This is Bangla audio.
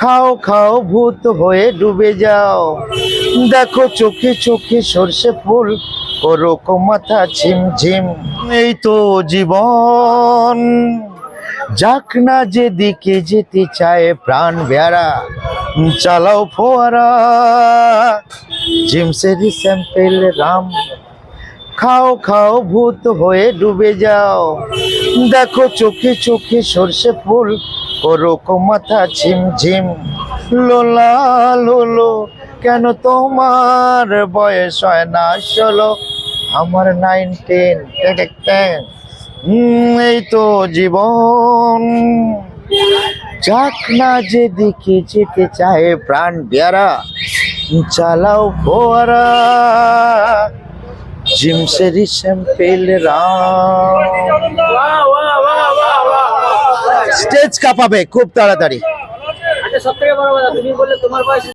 খাও খাও ভূত হয়ে ডুবে যাও, দেখো চোখে চোখে সর্ষে ফুল, করো মাথা ঝিমঝিম। এই তো জীবন, যাক না যেদিকে যেতে চায় প্রাণ বেয়ারা, চালাও ফোয়ারা জিমসেরি স্যাম্পেল রাম। খাও খাও ভূত হয়ে ডুবে যাও, দেখো চোখে চোখে সর্ষে ফুল, করো মাথা ঝিমঝিম। লোলা লোলো, কেন তোমার বয়স হয় না 16, আমার 9 10 10। এই তো জীবন, যাক না যেদিকে যেতে চায় প্রাণ বেয়ারা, চালাও ফোয়ারা জিমসেরি স্যাম্পেল রাম। স্টেজ কাঁপাবে খুব তাড়াতাড়ি। আচ্ছা, সব থেকে বড় কথা, তুমি বললে তোমার বয়স